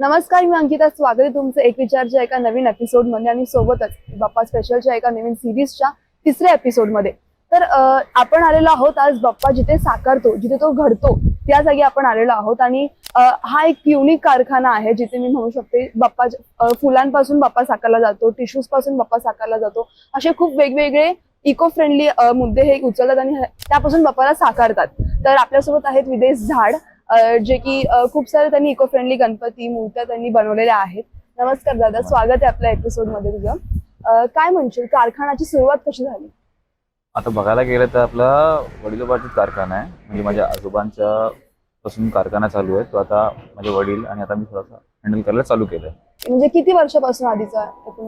नमस्कार, मी अंकिता. स्वागत आहे तुमचं एक विचारच्या एका नवीन एपिसोड मध्ये आणि सोबतच बाप्पा स्पेशलच्या एका नवीन सिरीजच्या तिसऱ्या एपिसोड मध्ये. तर आपण आलेलो आहोत आज बाप्पा जिथे साकारतो, जिथे तो घडतो त्या जागी आपण आलेलो आहोत. आणि हा एक युनिक कारखाना आहे जिथे मी म्हणू शकते बाप्पा फुलांपासून बाप्पा साकारला जातो, टिश्यूज पासून बाप्पा साकारला जातो. असे खूप वेगवेगळे इको फ्रेंडली मुद्दे हे उचलतात आणि त्यापासून बाप्पाला साकारतात. तर आपल्यासोबत आहेत विदेश झाड, जे की खूप सारे त्यांनी इको फ्रेंडली गणपती मूर्त्या त्यांनी बनवलेल्या आहेत. नमस्कार दादा, स्वागत आहे आपल्या एपिसोड मध्ये तुझं. काय म्हणशील, कारखान्याची सुरुवात कशी झाली? आता बघायला गेलं तर आपला वडिलोपार्जित कारखाना आहे. म्हणजे माझ्या आजोबांच्या पासून कारखाना चालू आहे. तो आता माझे वडील आणि आता मी थोडासा हँडल करायला चालू केलंय. म्हणजे किती वर्षापासून आधीचा?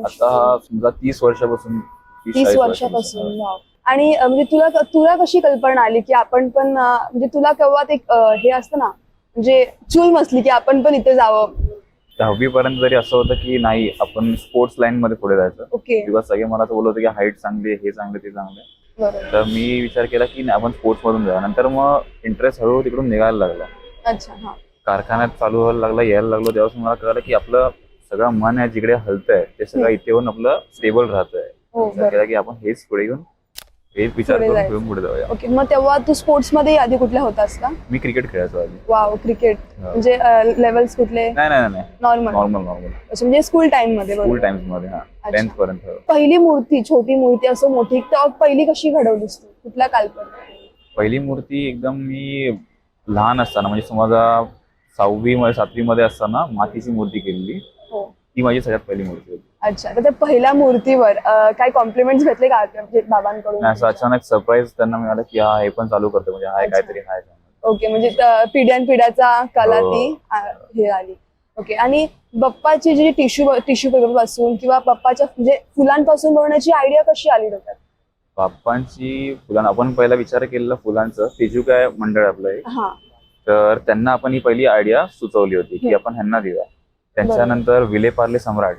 आता समजा 30 वर्षापासून 30 वर्षापासून. वाव. आणि म्हणजे तुला कशी कल्पना आली की आपण पण म्हणजे तुला केव्हा ते हे असतं ना, म्हणजे चूल मसली की आपण पण इथे जावं? 10वी पर्यंत जरी असं होतं की नाही आपण स्पोर्ट्स लाईन मध्ये पुढे जायचं. ओके. किंवा सगळे मला असं बोलत होते की हाईट चांगली आहे, हे चांगले ते चांगले. बरोबर. तर मी विचार केला की नाही, आपण स्पोर्ट्स मधून जाऊ. नंतर मग इंटरेस्ट हळूहळू तिकडून निघायला लागला. अच्छा. हा. कारखान्यात चालू व्हायला लागला, यायला लागलो. तेव्हा मला कळलं की आपलं सगळं मन आहे जिकडे हलतंय ते सगळं इथे येऊन आपलं स्टेबल राहतंय. विचार केला की आपण हेच पुढे घेऊन हेच विचार पुढे करून जायचं. घेऊन पुढे जाऊया. ओके. मग तेव्हा तू स्पोर्ट्स मध्ये आधी कुठल्या होतास का? मी क्रिकेट खेळायचो आधी. वाव. क्रिकेट म्हणजे लेवल्स कुठले? नाही नाही नाही, नॉर्मल. नॉर्मल म्हणजे स्कूल टाइम मध्ये? स्कूल टाइम्स मध्ये. हा, 10th पर्यंत. पहिली मूर्ती, छोटी मूर्ती असो मोठी, तेव्हा पहिली कशी घडवलीस तू? कुठल्या काल्पनिक? पहिली मूर्ती एकदम मी लहान असताना, म्हणजे समजा 6वी मध्ये 7वी मध्ये असताना मातीची मूर्ती केलेली. हो. ती माझी सगळ्यात पहिली मूर्ती होती. अच्छा. तर त्या पहिल्या मूर्तीवर काय कॉम्प्लिमेंट्स भेटले का म्हणजे बाबांकडून? असं अचानक सरप्राईज त्यांना मिळालं की हा हे पण चालू करतो, म्हणजे हा काहीतरी आहे. ओके. म्हणजे पिढ्यानपिढ्याचा कला ती हे आली. ओके. आणि बाप्पाची जी टिश्यू पेपर पासून किंवा बाप्पाच्या म्हणजे फुलांपासून बनवण्याची आयडिया कशी आली डोक्यात? बाप्पांची फुलांना आपण पहिला विचार केलेला फुलांचं. तेजुकाय मंडळ आपलं एक. हा. तर त्यांना आपण ही पहिली आयडिया सुचवली होती की आपण ह्यांना देऊया. त्याच्यानंतर विलेपार्ले सम्राट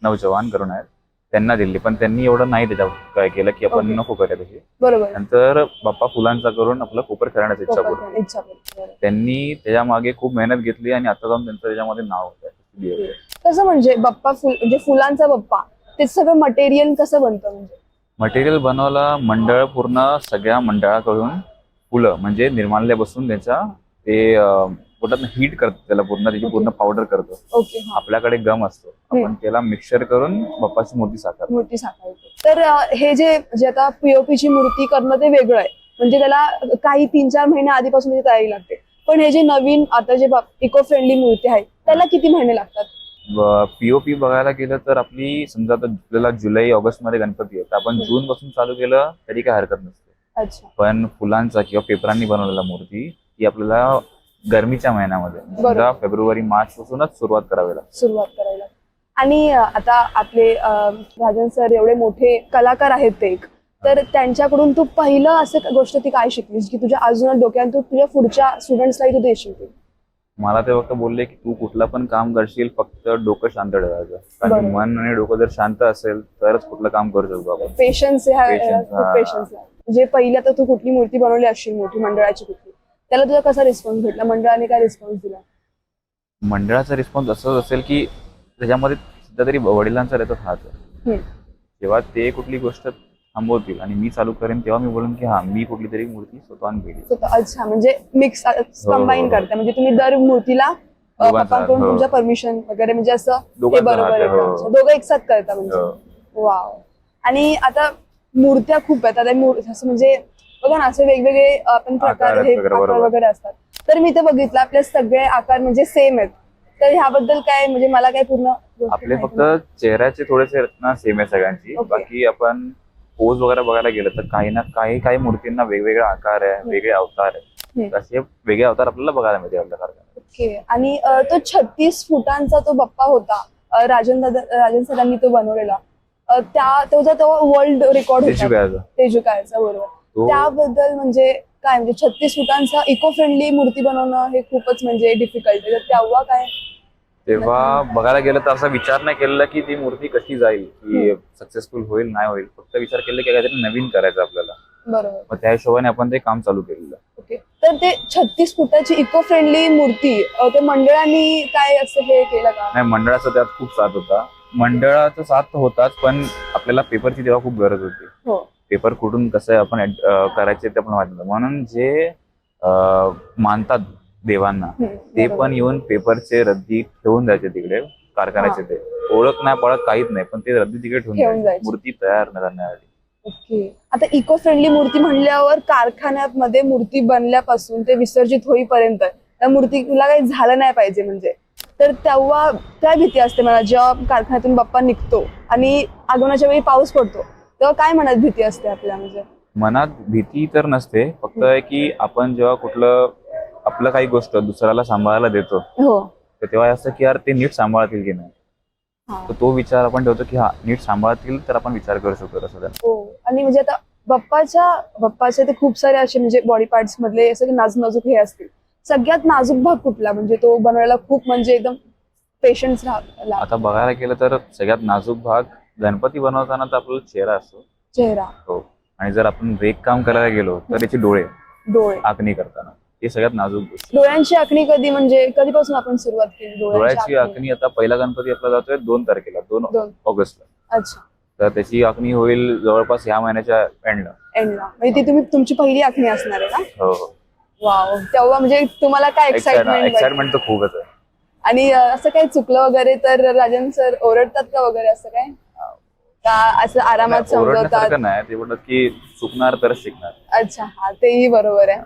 नौजवान करून आहेत, त्यांना दिली. पण त्यांनी एवढं नाही त्याच्यावर काय केलं की आपण नको करूया तशी. बरोबर. नंतर बाप्पा फुलांचा करून आपलं कोपर करण्याची इच्छा करू. त्यांनी त्याच्या मागे खूप मेहनत घेतली आणि आता जाऊन त्यांचं त्याच्यामध्ये नाव होतं. कसं म्हणजे बाप्पा म्हणजे फुलांचा बाप्पा, ते सगळं मटेरियल कसं बनतं? म्हणजे मटेरियल बनवलं मंडळ, पूर्ण सगळ्या मंडळाकडून फुलं म्हणजे निर्माल्यापासून त्याच्या ते पोटात हीट करतो, त्याला पूर्ण त्याची पूर्ण पावडर करतो. ओके. आपल्याकडे गम असतो, आपण त्याला मिक्सर करून बाप्पाची मूर्ती साकारतो. तर हे जे आता पीओपीची मूर्ती करणं ते वेगळं आहे, म्हणजे त्याला काही 3-4 महिने आधीपासून त्याची तयारी लागते. पण हे जे नवीन आता जे इको फ्रेंडली मूर्ती आहे त्याला किती महिने लागतात? पीओपी बघायला गेलं तर आपली समजा आता आपल्याला जुलै ऑगस्ट मध्ये गणपती आहे, तर आपण जून पासून चालू केलं तरी काय हरकत नसते. अच्छा. पण फुलांचा किंवा पेपरांनी बनवलेला मूर्ती ही आपल्याला गरमीच्या महिन्यामध्ये समजा फेब्रुवारी मार्च पासूनच सुरुवात करायला. आणि आता आपले राजन सर एवढे मोठे कलाकार आहेत ते, तर त्यांच्याकडून तू पहिलं असं गोष्ट ती काय शिकलीस की तुझ्या अजून डोक्यात तू तुझ्या पुढच्या स्टुडंट्सलाही तू देशील? मला ते फक्त बोलले की तू कुठला पण काम करशील, फक्त डोकं शांत ठेवायचं. कारण मन आणि डोकं जर शांत असेल तरच कुठलं काम करू शकतो आपण. पेशन्स जे पहिली आता तू कुठली मूर्ती बनवली असशील मोठी मंडळाची कुठली, त्याला तुझा कसा रिस्पॉन्स भेटला? मंडळाने काय रिस्पॉन्स दिला? मंडळाचा रिस्पॉन्स असंच असेल की त्याच्यामध्ये सध्या तरी वडिलांचा त्याचा हात आहे. जेव्हा ते कुठली गोष्ट थांबवतील आणि मी चालू करेन तेव्हा मी बोलेन की हा मी कुठली तरी मूर्ती स्वतःहून केली. अच्छा. म्हणजे मिक्स कंबाईन करता, म्हणजे तुम्ही दर मूर्तीला पप्पांकडून तुमच्या परमिशन वगैरे म्हणजे असं ते बरोबर आहे, दोघं एकसाथ करता म्हणजे? वाव. आणि आता मूर्त्या खूप आहेत आता, असं म्हणजे बघा ना, असे वेगवेगळे आपण प्रकार हे आकार वगैरे असतात. तर मी ते बघितलं आपले सगळे आकार म्हणजे सेम आहेत. तर ह्याबद्दल काय, म्हणजे मला काय पूर्ण आपले फक्त चेहऱ्याचे थोडेसे रचना सेम आहे सगळ्यांची. बाकी आपण पोज वगैरे बघायला गेलं तर काही मूर्तींना वेगवेगळा आकार आहे, वेगळे अवतार आहे. असे वेगळे अवतार आपल्याला बघायला मिळते आपल्या कारखान्यात. ओके. आणि तो 36 फुटांचा तो बाप्पा होता, राजन सरांनी तो बनवलेला, तो वर्ल्ड रेकॉर्ड होता तेजुकायचा. बरोबर. त्याबद्दल म्हणजे काय, म्हणजे 36 फुटांचा इको फ्रेंडली मूर्ती बनवणं हे खूपच म्हणजे डिफिकल्ट आहे. तेव्हा काय, तेव्हा बघायला गेलं तर असा विचार नाही केलेला की ती मूर्ती कशी जाईल, की सक्सेसफुल होईल नाही होईल. फक्त विचार केला की काहीतरी नवीन करायचं आपल्याला. बरोबर. मग त्या हिशोबाने आपण ते काम चालू केलेलं. ओके. तर ते 36 फुटाची इको फ्रेंडली मूर्ती ते मंडळांनी काय असं हे केलं का? नाही, मंडळाचा त्यात खूप साथ होता. मंडळाचा साथ होताच, पण आपल्याला पेपरची तेव्हा खूप गरज होती. हो. पेपर कुठून कसं आपण करायचे ते पण माहित नव्हतं. म्हणून जे मानतात देवांना ते पण येऊन पेपरचे रद्दी ठेवून जायचे तिकडे कारखान्याचे. ते ओळख नाही पळत काहीच नाही, पण ते रद्दी तिकडे ठेवून जायचे मूर्ती तयार करण्यासाठी. ओके. आता इको फ्रेंडली मूर्ती म्हणल्यावर कारखान्यामध्ये मूर्ती बनल्यापासून ते विसर्जित होईपर्यंत त्या मूर्तीला काही झालं नाही पाहिजे म्हणजे, तर तेव्हा काय भीती असते मला जेव्हा कारखान्यातून बाप्पा निघतो आणि आगमनाच्या वेळी पाऊस पडतो तेव्हा काय मनात भीती असते आपल्या? म्हणजे मनात भीती तर नसते, फक्त की आपण जेव्हा कुठलं आपलं काही गोष्ट दुसऱ्याला सांभाळायला देतो हो तर तेव्हा असं की यार ते नीट सांभाळतील की नाही, तर तो विचार आपण ठेवतो की हा नीट सांभाळतील तर आपण विचार करू शकतो असं. हो. आणि म्हणजे आता बाप्पाचे ते खूप सारे असे म्हणजे बॉडी पार्ट्स मधले असं नाजूक हे असतील, सगळ्यात नाजूक भाग कुठला म्हणजे तो बनवायला खूप म्हणजे एकदम पेशन्स लागतो? आता बघायला गेलं तर सगळ्यात नाजूक भाग गणपती बनवताना तर आपला चेहरा असतो. चेहरा. हो. आणि जर आपण रेख काम करायला गेलो तर त्याचे डोळे आखणी करताना हे सगळ्यात नाजूक गोष्ट. डोळ्यांची आखणी कधी म्हणजे कधीपासून आपण सुरुवात केली डोळ्याची आखणी? आता पहिला गणपती आपला जातोय 2 तारखेला, 2 ऑगस्टला. अच्छा. तर त्याची आखणी होईल जवळपास ह्या महिन्याच्या एंडला. म्हणजे ती तुमची पहिली आखणी असणार आहे ना? हो. वाव. तेव्हा म्हणजे तुम्हाला काय एक्साइटमेंट तर खूपच आहे. आणि असं काही चुकलं वगैरे तर राजन सर ओरडतात का वगैरे असं काय, का असं आरामात समजवतात? नाही, ते बोलतात की चुकणार तरच शिकणार. अच्छा. हा, तेही बरोबर आहे.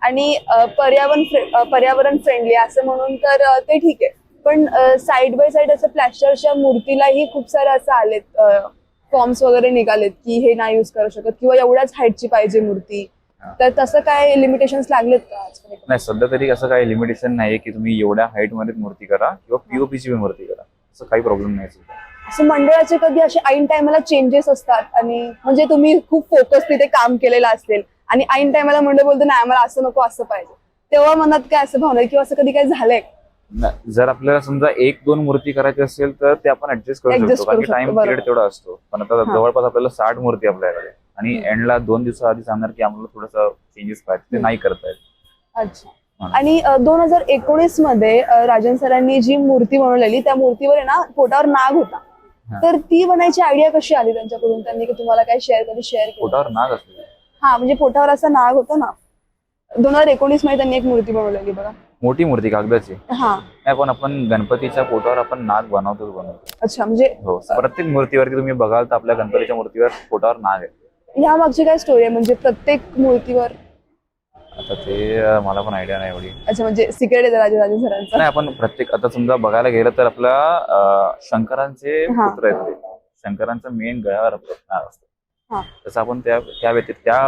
आणि पर्यावरण फ्रेंडली असं म्हणून तर ते ठीक आहे, पण साइड बाय साइड असं प्लॅस्टरच्या मूर्तीलाही खूप सारे असं आलेत फॉर्म्स वगैरे निघालेत की हे नाही यूज करू शकत किंवा एवढ्याच हाईटची पाहिजे मूर्ती, तर तसं काय लिमिटेशन्स लागलेत का? नाही, सध्या तरी असं काही लिमिटेशन नाही की तुम्ही एवढ्या हाईट मध्ये मूर्ती करा किंवा पीओपीची मूर्ती करा, असं काही प्रॉब्लेम नाही. असं मंडळाचे कधी असे ऐन टायमाला चेंजेस असतात आणि म्हणजे तुम्ही खूप फोकस तिथे काम केलेलं असेल आणि ऐन टायमाला मंडळ बोलतो नाही आम्हाला असं नको असं पाहिजे, तेव्हा मनात काय असं भावना किंवा असं कधी काय झालंय? जर आपल्याला समजा 1-2 मूर्ती करायची असेल तर ते आपण ऍडजस्ट करू शकतो, कारण की टाइम पिरियड तेवढा असतो. पण आता जवळपास आपल्याला 60 मूर्ती आपल्याकडे आणि एंडला 2 दिवसाआधी सांगणार की आम्हाला थोडंसं चेंजेस पाहिजे, ते नाही करता येत. अच्छा. आणि 2019 मध्ये राजन सरांनी जी मूर्ती बनवलेली त्या मूर्तीवर आहे ना पोटावर नाग होता, तर ती बनायची आयडिया कशी आली त्यांच्याकडून? त्यांनी तुम्हाला काय शेअर केलं? पोटावर नाग असतो? हा, म्हणजे पोटावर असा नाग होता ना. 2019 मध्ये त्यांनी एक मूर्ती बनवलेली बघा, मोठी मूर्ती कागदाची. हा. नाही, पण आपण गणपतीच्या पोटावर आपण नाग बनवतो. अच्छा. म्हणजे हो, प्रत्येक मूर्तीवरती तुम्ही बघाल तर आपल्या गणपतीच्या मूर्तीवर पोटावर नाग आहे. ह्या मागची काय स्टोरी आहे म्हणजे प्रत्येक मूर्तीवर? आता ते मला पण आयडिया नाही एवढी. अच्छा, म्हणजे सिक्रेट आहे राजन सरांचं? नाही, आपण प्रत्येक आता समजा बघायला गेलं तर आपला शंकरांचे पुत्र आहेत, ते शंकरांचं मेन गळ्यावर नाग असतं. तसं आपण त्या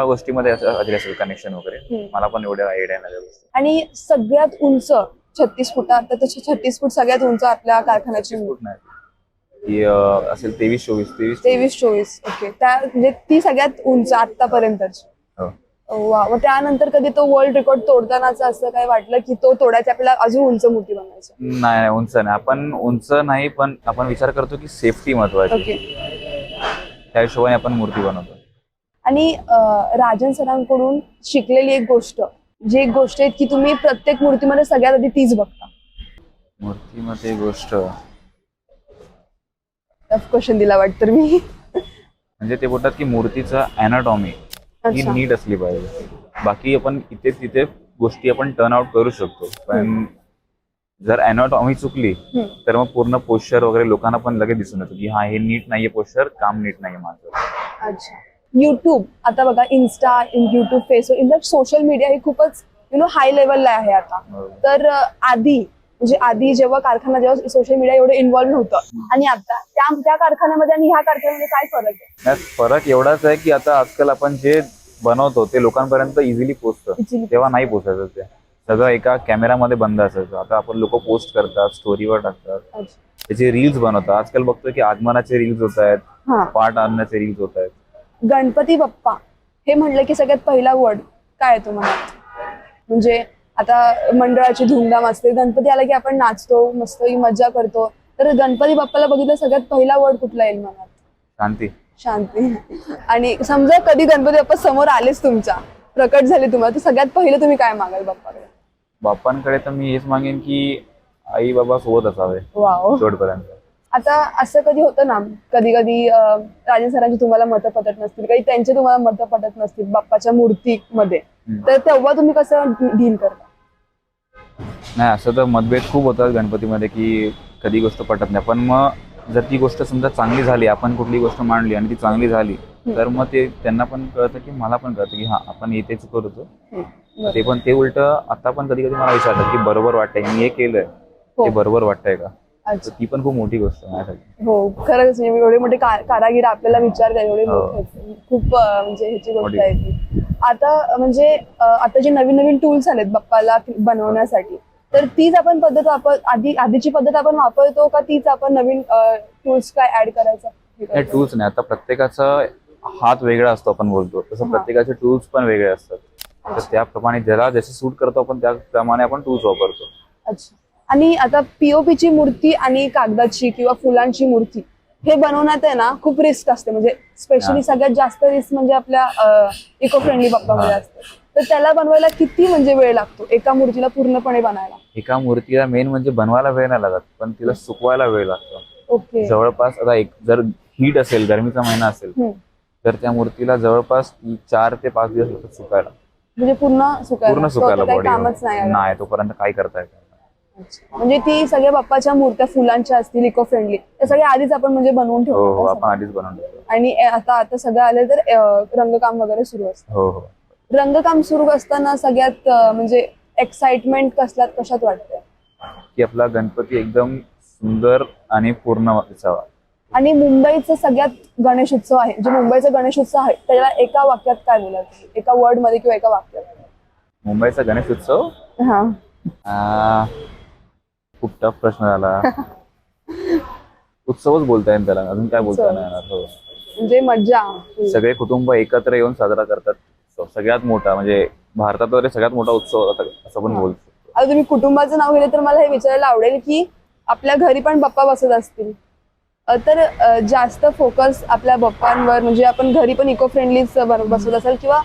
गोष्टीमध्ये असेल कनेक्शन वगैरे, मला पण एवढ्या आयडिया नाही. आणि सगळ्यात उंच 36 फुटात, तर 36 फूट सगळ्यात उंच आपल्या कारखान्याची फूट नाही असेल 23-24. ओके. त्या म्हणजे ती सगळ्यात उंच आतापर्यंतची. वा. व त्यानंतर कधी तो वर्ल्ड रेकॉर्ड तोडतानाच असं काय वाटलं की तो तोडायचा, आपल्याला अजून उंच मूर्ती बनवायची? नाही, उंच नाही. आपण उंच नाही, पण आपण विचार करतो की सेफ्टी महत्वाची, त्या हिशोबाने आपण मूर्ती बनवतो. आणि राजन सरांकडून शिकलेली एक गोष्ट आहे की तुम्ही प्रत्येक मूर्तीमध्ये सगळ्यात आधी तीच बघता. मूर्तीमध्ये गोष्ट टफ क्वेश्चन दिला वाटतं मी. म्हणजे ते बोलतात की मूर्तीचं अॅनाटॉमी ही नीट असली पाहिजे. बाकी आपण इथे तिथे गोष्टी आपण टर्न आउट करू शकतो, पण जर अॅनाटॉमी चुकली तर मग पूर्ण पोश्चर वगैरे लोकांना पण लगेच दिसून येतो की हा हे नीट नाहीये, पोश्चर काम नीट नाहीये माझं. अच्छा. युट्यूब, आता बघा insta, YouTube, Facebook, in fact social media ही खूपच हाय लेवलला आहे आता. तर आधी जेव्हा सोशल मीडिया एवढं इन्व्हॉल्व्ह नव्हतं आणि आता त्या कारखान्यामध्ये आणि ह्या कारखान्यामध्ये काय फरक आहे? फरक एवढाच आहे की आता आजकाल आपण जे बनवतो ते लोकांपर्यंत इझिली पोहोचतं, तेव्हा नाही पोहोचायचं. ते सगळं एका कॅमेरामध्ये बंद असायचं. आता आपण लोक पोस्ट करतात, स्टोरीवर टाकतात, त्याचे रील्स बनवतात. आजकाल बघतो की आगमनाचे रील्स होत आहेत, पाठ आणण्याचे रील्स होत आहेत. गणपती बाप्पा हे म्हणलं की सगळ्यात पहिला वर्ड काय येतो मनात? म्हणजे आता मंडळाची धूमधाम असते, गणपती आला की आपण नाचतो, मस्त मजा करतो, तर गणपती बाप्पाला बघितलं सगळ्यात पहिला वर्ड कुठला येईल मनात? शांती. शांती. आणि समजा कधी गणपती बाप्पा समोर आलेच तुमच्या, प्रकट झाली तुम्हाला, तर सगळ्यात पहिले तुम्ही काय मागाल बाप्पाकडे? बाप्पांकडे तर मी हेच मागेन की आई बाबा सोबत असावे वाव. शेवटपर्यंत. आता असं कधी होतं ना, कधी कधी राजन सरांची तुम्हाला मतं पटत नसतील, काही त्यांचे तुम्हाला मतं पटत नसतील बाप्पाच्या मूर्तीमध्ये, तर तेव्हा तुम्ही कसं डील करता? नाही, असं तर मतभेद खूप होतात गणपतीमध्ये की कधी गोष्ट पटत नाही, पण मग जर ती गोष्ट समजा चांगली झाली, आपण कुठली गोष्ट मांडली आणि ती चांगली झाली, तर मग ते त्यांना पण कळतं की मला पण कळतं की हा आपण इथे चुकत होतो. ते पण ते उलट आता पण कधी कधी मला विचारतात की बरोबर वाटतंय मी हे केलंय ते बरोबर वाटतंय का. तर ती पण खूप मोठी गोष्ट आहे माझ्यासाठी. हो, खरंच म्हणजे एवढे मोठे कारागीर आपल्याला विचारतात, एवढे मोठे खूप म्हणजे ह्याची गोष्ट आहे ती. आता म्हणजे आता जे नवीन नवीन टूल्स आलेत बाप्पाला बनवण्यासाठी, तर तीच आपण पद्धत आधीची पद्धत आपण वापरतो का तीच आपण नवीन टूल्स काय ऍड करायचं? नाही, टूल्स नाही, आता प्रत्येकाचा हात वेगळा असतो आपण बोलतो तसं प्रत्येकाचे टूल्स पण वेगळे असतात. तर त्याप्रमाणे ज्याला जसे सूट करतो आपण त्याप्रमाणे आपण टूल्स वापरतो. अच्छा. आणि आता पीओपीची मूर्ती आणि कागदाची किंवा फुलांची मूर्ती हे बनवण्यात आहे ना खूप रिस्क असते, म्हणजे स्पेशली सगळ्यात जास्त रिस्क म्हणजे आपल्या इको फ्रेंडली बाप्पामध्ये असते. तर त्याला बनवायला किती म्हणजे वेळ लागतो एका मूर्तीला पूर्णपणे बनायला? एका मूर्तीला मेन म्हणजे बनवायला वेळ नाही लागत, पण तिला सुकवायला वेळ लागतो. ओके. जवळपास आता जर हीट असेल, गरमीचा महिना असेल, तर त्या मूर्तीला जवळपास 4 ते 5 दिवस लागतात सुकायला. म्हणजे पूर्ण सुकायला काही बॉडी कामच नाही तोपर्यंत काय करता येत नाही. म्हणजे ती सगळ्या बाप्पाच्या मूर्त्या फुलांच्या असतील इको फ्रेंडली, त्या सगळ्या आधीच आपण म्हणजे बनवून हो ठेवतो. आपण आधीच बनवून ठेवतो. आणि आता सगळं आले तर रंगकाम वगैरे सुरू असतं. हो हो. रंगकाम सुरू असताना सगळ्यात म्हणजे एक्साइटमेंट कशात वाटते? की आपला गणपती एकदम सुंदर आणि पूर्ण दिसावा. आणि मुंबईचं सगळ्यात गणेश उत्सव आहे, जे मुंबईचा गणेश उत्सव आहे, त्याला एका वाक्यात काय बोलाल? एका वर्ड मध्ये किंवा एका वाक्यात? मुंबईचा गणेश उत्सव खूप टफ प्रश्न झाला. उत्सवच बोलता येईल त्याला, अजून काय बोलता नाही येणार. हो, म्हणजे मज्जा. सगळे कुटुंब एकत्र येऊन साजरा करतात. सगळ्यात मोठा म्हणजे भारतात वगैरे सगळ्यात मोठा उत्सव असं पण बोलतो. आता तुम्ही कुटुंबाचं नाव घेतलं तर मला हे विचारायला आवडेल की आपल्या घरी पण बाप्पा बसत असतील, तर जास्त फोकस आपल्या बाप्पांवर म्हणजे आपण घरी पण इको फ्रेंडलीच बसवत असाल किंवा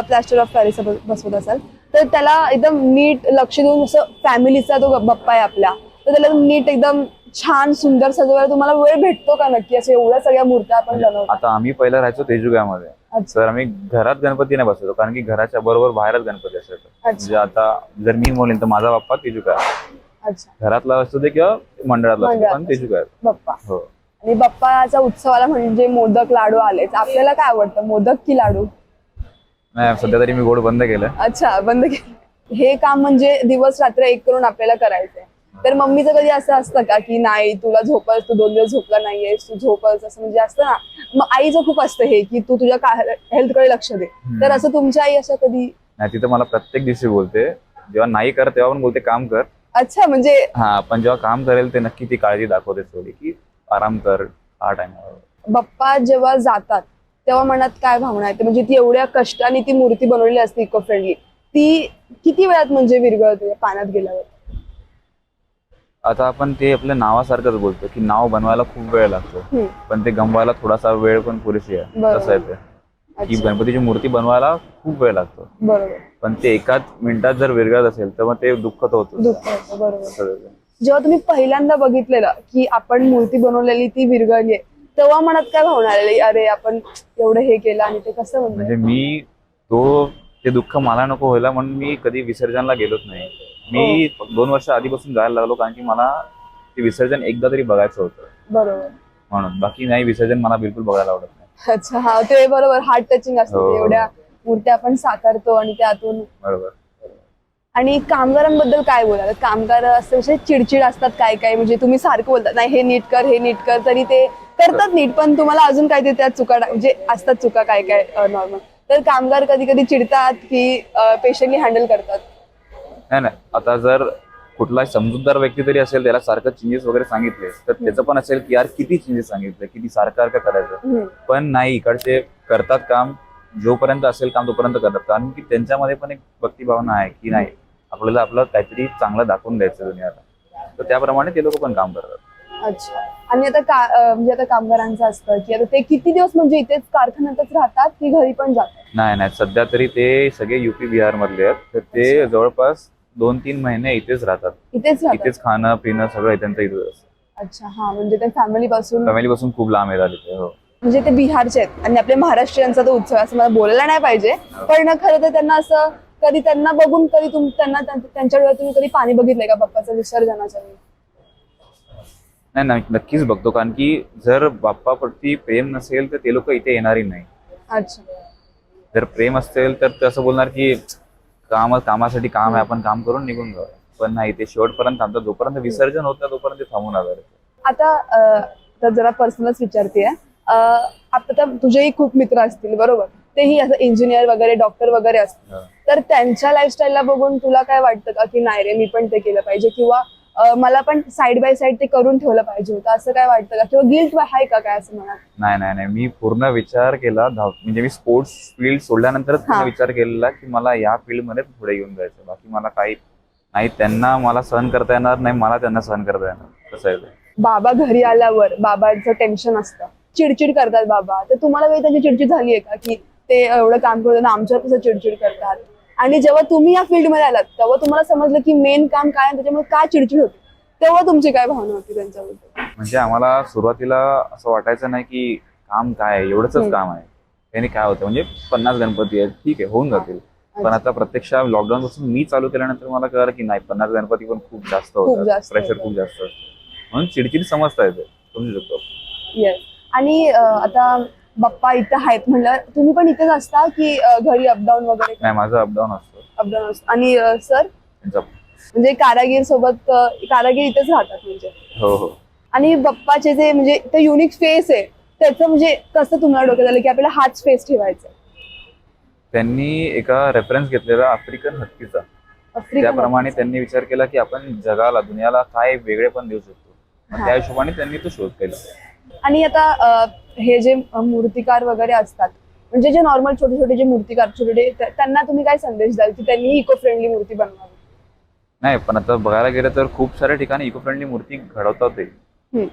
प्लॅस्टर ऑफ पॅरिस बसवत असाल, तर त्याला एकदम नीट लक्ष देऊन असं फॅमिलीचा तो बाप्पा आहे आपल्या, तर त्याला नीट एकदम छान सुंदर सजवायला तुम्हाला वेळ भेटतो का नक्की? असे एवढ्या सगळ्या मूर्त्या आपण बनवतो. आता आम्ही पहिला राहायचो तेजुगामध्ये, तर आम्ही घरात गणपती नाही बसवतो, कारण की घराच्या बरोबर बाहेरच गणपती असायचा. म्हणजे आता जर मी बोलेन तर माझा बाप्पा तेजुगा, घरातला असतो ते किंवा मंडळातला असतो, पण तेजुगा बाप्पा. हो. आणि बाप्पाच्या उत्सवाला म्हणजे मोदक लाडू आलेच, आपल्याला काय आवडतं, मोदक की लाडू? नाही, सध्या तरी मी गोड बंद केलं. अच्छा, बंद केलं. हे काम म्हणजे दिवस रात्र एक करून आपल्याला करायचंय, तर मम्मीचं कधी असं असतं का की नाही तुला झोपच, तू 2 दिवस झोपला नाहीयेस, तू झोपच, असं म्हणजे असतं ना? मग आईचं खूप असतं हे की तू तुझ्या हेल्थकडे लक्ष दे, तर असं तुमच्या आई असं कधी? नाही, तिथं मला प्रत्येक दिवशी बोलते, जेव्हा नाही कर तेव्हा पण बोलते काम कर. अच्छा, म्हणजे हा, पण जेव्हा काम करेल ते नक्की ती काळजी दाखवते थोडी की आराम कर हा टाइम. बाप्पा जेव्हा जातात तेव्हा मनात काय भावना येते? म्हणजे ती एवढ्या कष्टाने ती मूर्ती बनवलेली असते इको फ्रेंडली, ती किती वेळात म्हणजे विरघळते पाण्यात गेल्यावर? आता आपण ते आपल्या नावासारखंच बोलतो की नाव बनवायला खूप वेळ लागतो, पण ते गमवायला थोडासा वेळ पण पुरेशी आहे. तसं आहे ते की गणपतीची मूर्ती बनवायला खूप वेळ लागतो, बरोबर, पण ते एकाच मिनिटात जर विरघळत असेल तर मग ते दुःख तर होतं. बरोबर. जेव्हा तुम्ही पहिल्यांदा बघितलेलं की आपण मूर्ती बनवलेली ती विरघळली, तेव्हा मनात काय भावना आलेली? अरे आपण एवढं हे केलं आणि ते कसं म्हणजे मी ते दुःख मला नको व्हायला म्हणून मी कधी विसर्जनला गेलोच नाही. मी 2 वर्ष आधीपासून जायला लागलो, कारण की मला ते विसर्जन एकदा तरी बघायचं होतं. बरोबर, म्हणून. बाकी नाही, विसर्जन मला बिलकुल बघायला आवडत नाही. अच्छा, हा, ते बरोबर, हार्ट टचिंग असतं. एवढ्या मूर्त्या आपण साकारतो आणि त्यातून. बरोबर. आणि कामगारांबद्दल काय बोलाल? कामगार असे चिडचिड असतात काय काय, म्हणजे तुम्ही सारखं बोलतात नाही हे नीट कर, हे नीट कर, तरी ते करतात नीट, पण तुम्हाला अजून काय ते त्यात चुका म्हणजे असतात चुका काय काय नॉर्मल, तर कामगार कधी कधी चिडतात की पेशंटली हँडल करतात? नाही, आता जर कुठला समजूतदार व्यक्ती तरी असेल, त्याला सारखं चेंजेस वगैरे सांगितले तर त्याचं पण असेल की यार किती चेंजेस सांगितले, किती सारखं करायचं, पण नाही, इकडचे करतात काम, जोपर्यंत असेल काम तोपर्यंत करतात, कारण की त्यांच्यामध्ये पण एक भक्तिभावना आहे की नाही आपल्याला आपलं काहीतरी चांगलं दाखवून द्यायचं दुनियाला, तर त्याप्रमाणे ते लोक पण काम करतात. अच्छा. आणि आता म्हणजे आता कामगारांचं असतं की आता ते किती दिवस म्हणजे इथेच कारखान्यातच राहतात की घरी पण जातात? नाही नाही, सध्या तरी ते सगळे युपी बिहार मधले आहेत, तर ते अच्छा. जवळपास 2-3 महिने इथेच राहतात. इथेच राहतात. इथेच खाणं पिणं सगळं त्यांचं इथेच असतं. अच्छा, हा, म्हणजे ते फॅमिली पासून, फॅमिली पासून खूप लांब आहे झाले ते. हो. म्हणजे ते बिहारचे आहेत आणि आपले महाराष्ट्रीयांचा तो उत्सव आहे असं मला बोलायला नाही पाहिजे, पण खरं तर त्यांना असं कधी त्यांना बघून कधी त्यांना त्यांच्या डोळ्यात तुम्ही कधी पाणी बघितलंय का बाप्पाचं विसर्जनाच्या वेळी? नाही नाही, नक्कीच बघतो, कारण की जर बाप्पाप्रती प्रेम नसेल तर ते लोक इथे येणारही नाही. अच्छा. जर प्रेम असेल तर ते असं बोलणार की कामासाठी काम आहे, आपण काम करून निघून जाऊ. पण नाही, ते शेवटपर्यंत थांबतात. जोपर्यंत विसर्जन होतं तोपर्यंत ते थांबून राहतात. आता तर जरा पर्सनलच विचारतेय, आता तर तुझेही खूप मित्र असतील बरोबर, तेही असं इंजिनियर वगैरे डॉक्टर वगैरे असतील, हा. तर त्यांच्या लाईफस्टाईलला बघून तुला काय वाटतं का की नाही रे मी पण ते केलं पाहिजे, किंवा मला पण साईड बाय साईड ते करून ठेवलं पाहिजे होतं असं काय वाटतं का, किंवा गिल्ट आहे का काय असं म्हणा? नाही नाही नाही, मी पूर्ण विचार केला. म्हणजे मी स्पोर्ट्स फील्ड सोडल्यानंतरच पूर्ण हा. विचार केलेला की मला या फील्ड मध्ये पुढे घेऊन जायचं. बाकी मला काही नाही, त्यांना मला सहन करता येणार नाही, मला त्यांना सहन करता येणार. कसं आहे ते. बाबा घरी आल्यावर बाबांचं टेन्शन असतं, चिडचिड करतात बाबा, तर तुम्हाला काही त्यांची चिडचिड झाली आहे का की ते एवढं काम करताना आमच्यावर कसं चिडचिड करतात? आणि जेव्हा तुम्ही या फील्डमध्ये आलात तेव्हा तुम्हाला समजलं की मेन काम काय आहे, त्याच्यामुळे काय चिडचिड होती, तेव्हा तुमची काय भावना होती त्यांच्याबद्दल? म्हणजे आम्हाला सुरुवातीला असं वाटायचं नाही की काम काय आहे, एवढंच काम आहे, त्याने काय होतं, म्हणजे 50 गणपती आहेत, ठीक आहे, होऊन जातील. पण आता प्रत्यक्ष लॉकडाऊन पासून मी चालू केल्यानंतर मला कळलं की नाही, 50 गणपती पण खूप जास्त खूप होतात, जास्त प्रेशर होतं. खूप जास्त असतं. म्हणून चिडचिड समजता येते, समजू शकतो. येस. आणि आता बाप्पा इथं आहेत म्हणलं, तुम्ही पण इथेच असता की घरी अपडाऊन वगैरे? नाही, माझं अपडाऊन असतं. अपडाऊन असतं. आणि सर त्यांचा. म्हणजे कारागीर सोबत कारागीर इथेच राहतात म्हणजे? हो हो. आणि बाप्पाचे जे म्हणजे ते युनिक फेस आहे, त्याचं म्हणजे कसं तुम्हाला डोक्यात आलं की आपल्याला हाच फेस ठेवायचा? त्यांनी एका रेफरन्स घेतलेला आफ्रिकन हत्तीचा. आफ्रिकन त्याप्रमाणे हत्तीचा. त्यांनी विचार केला की आपण जगाला दुनियाला काय वेगळे पण देऊ शकतो. मग हा. त्या हिशोबाने त्यांनी तो शोध केला. आणि आता हे जे मूर्तिकार वगैरे असतात, म्हणजे जे नॉर्मल छोटे छोटे जे मूर्तिकार छोटे त्यांना तुम्ही काय संदेश द्याल की त्यांनी इको फ्रेंडली मूर्ती बनवावी? नाही, पण आता बघायला गेलं तर खूप साऱ्या ठिकाणी इको फ्रेंडली मूर्ती घडवतात ते. हम्म.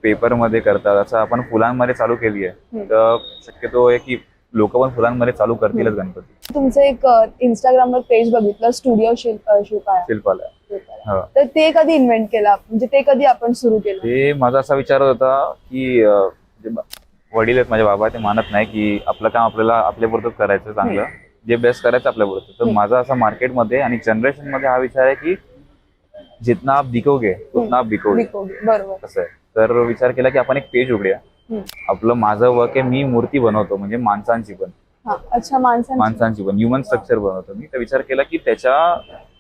पेपरमध्ये करतात. असं आपण फुलांमध्ये चालू केली आहे, तर शक्यतो आहे की लोक पण फुलांमध्ये चालू करतीलच गणपती. तुमचं एक इंस्टाग्रामवर पेज बघितलं, स्टुडिओ शिल्पाया. शिल्पाला. हो. तर ते कधी इन्व्हेंट केला, म्हणजे ते कधी आपण सुरू केलं? ते माझा असा विचार होता की वडील आहेत माझे, बाबा, ते मानत नाही की आपलं काम आपल्याला आपल्यापुरतंच करायचं, चांगलं जे बेस्ट करायचं आपल्यापुरतं. तर माझा असा मार्केटमध्ये आणि जनरेशन मध्ये हा विचार आहे की जितना आप दिखोगे उतना आप बिकोगे. बरोबर. असं आहे. तर विचार केला की आपण एक पेज उघडूया. आपलं माझं वर्क आहे, मी मूर्ती बनवतो, म्हणजे माणसांची पण. हा. अच्छा, माणसांची पण ह्युमन स्ट्रक्चर बनवतो मी. तर विचार केला की त्याच्या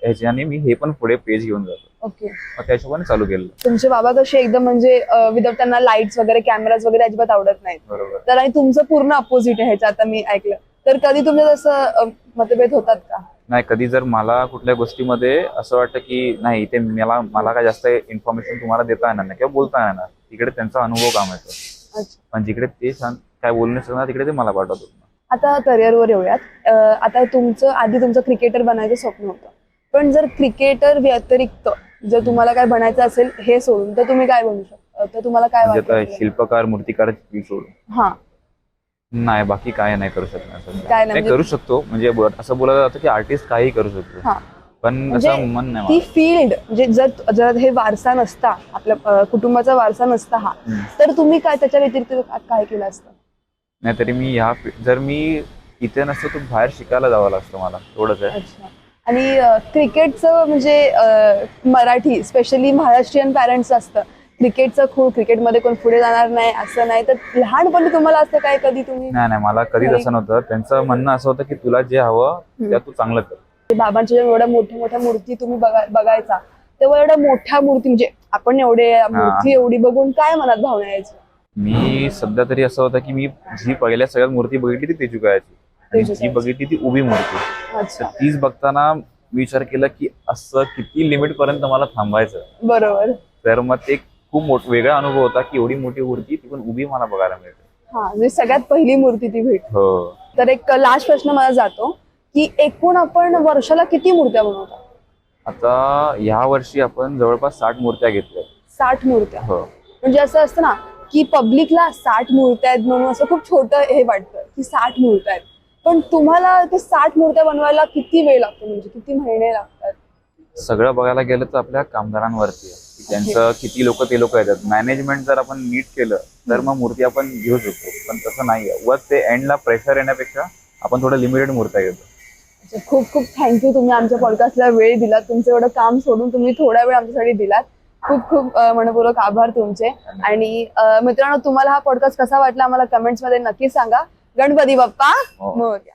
ह्याच्याने मी हे पण पुढे पेज घेऊन जातो. ओके. मग त्या हिशोबाने चालू केलं. तुमचे बाबा कसे एकदम म्हणजे विदाउट त्यांना लाईट्स वगैरे कॅमेराज वगैरे अजिबात आवडत नाहीत. बरोबर. तर आणि तुमचं पूर्ण अपोजिट आहे ह्याचं, आता मी ऐकलं. तर कधी तुमचं असं मतभेद होतात का? नाही, कधी जर मला कुठल्या गोष्टीमध्ये असं वाटतं की नाही, इथे मला काय जास्त इन्फॉर्मेशन तुम्हाला देता येणार नाही किंवा बोलता येणार, तिकडे त्यांचा अनुभव काम येतो. पण जिकडे ते काय बोलू नाही शकणार तिकडे ते मला पाठवतात. आता करिअरवर येऊयात. आता तुमचं क्रिकेटर बनायचं स्वप्न होतं, पण जर क्रिकेटर व्यतिरिक्त जर तुम्हाला काय बनायचं असेल हे सोडून, तर तुम्ही काय बनू शकता? तर तुम्हाला काय म्हणजे आता वाटतं? शिल्पकार मूर्तिकार सोडून हा. नाही, बाकी काय नाही करू शकणार सध्या. काय नाही नाही, करू शकतो, म्हणजे असं बोललं जातं की आर्टिस्ट काही करू शकतो, हा. पण म्हणजे असं मन नाही ती मला. फील्ड म्हणजे जर हे वारसा नसता, आपल्या कुटुंबाचा वारसा नसता हा, तर तुम्ही काय त्याच्या व्यतिरिक्त काय केलं असतं? नाही, तरी मी जर मी इथे नसतो तर बाहेर शिकायला जावं लागतं मला, एवढंच आहे. अच्छा. आणि क्रिकेटचं म्हणजे मराठी स्पेशली महाराष्ट्रीयन पॅरेंट्स असतं, क्रिकेटचं खूप, क्रिकेटमध्ये कोण पुढे जाणार नाही असं नाही, तर लहानपणी तुम्हाला असं काय कधी तुम्ही? नाही, मला कधीच असं नव्हतं. त्यांचं म्हणणं असं होतं की तुला जे हवं त्या तू चांगलं कर. बाबांच्या जेव्हा एवढ्या मोठ्या मोठ्या मूर्ती तुम्ही बघायचा, तेव्हा एवढ्या मोठ्या मूर्ती म्हणजे आपण एवढे मूर्ती एवढी बघून काय मनात भावना यायची? मी सध्या तरी असं होतं की मी जी पहिल्या सगळ्यात मूर्ती बघितली ती तेजुकाची, आणि जी बघितली ती उभी मूर्ती. तर तीच बघताना मी विचार केला की असं किती लिमिट पर्यंत मला थांबायचं. बरोबर. तर मग ते खूप वेगळा अनुभव होता की एवढी मोठी मूर्ती ती पण उभी मला बघायला मिळते. हा, म्हणजे सगळ्यात पहिली मूर्ती ती भेट. हो. तर एक लास्ट प्रश्न मला जातो की एकूण आपण वर्षाला किती मूर्त्या बनवतो? आता या वर्षी आपण जवळपास 60 मूर्त्या घेतल्या. 60 मूर्त्या. हो. म्हणजे असं असतं ना की पब्लिकला 60 मूर्त्या आहेत म्हणून असं खूप छोटं हे वाटतं की 60 मूर्त्या आहेत, पण तुम्हाला ते 60 मूर्त्या बनवायला किती वेळ लागतो, म्हणजे किती महिने लागतात? सगळं बघायला गेलं तर आपल्या कामगारांवरती आहे की त्यांचं किती लोक ते लोक येतात. मॅनेजमेंट जर आपण नीट केलं तर मग मूर्ती आपण घेऊ शकतो, पण तसं नाहीये. व ते एंडला प्रेशर येण्यापेक्षा आपण थोडं लिमिटेड मूर्त्या घेतो. अच्छा, खूप खूप थँक्यू, तुम्ही आमच्या पॉडकास्टला वेळ दिलात. तुमचं एवढं काम सोडून तुम्ही थोडा वेळ आमच्यासाठी दिलात. खूप खूप मनपूर्वक आभार तुमचे. आणि मित्रांनो, तुम्हाला हा पॉडकास्ट कसा वाटला आम्हाला कमेंट्स मध्ये नक्की सांगा. गणपती बाप्पा हो. मोरया.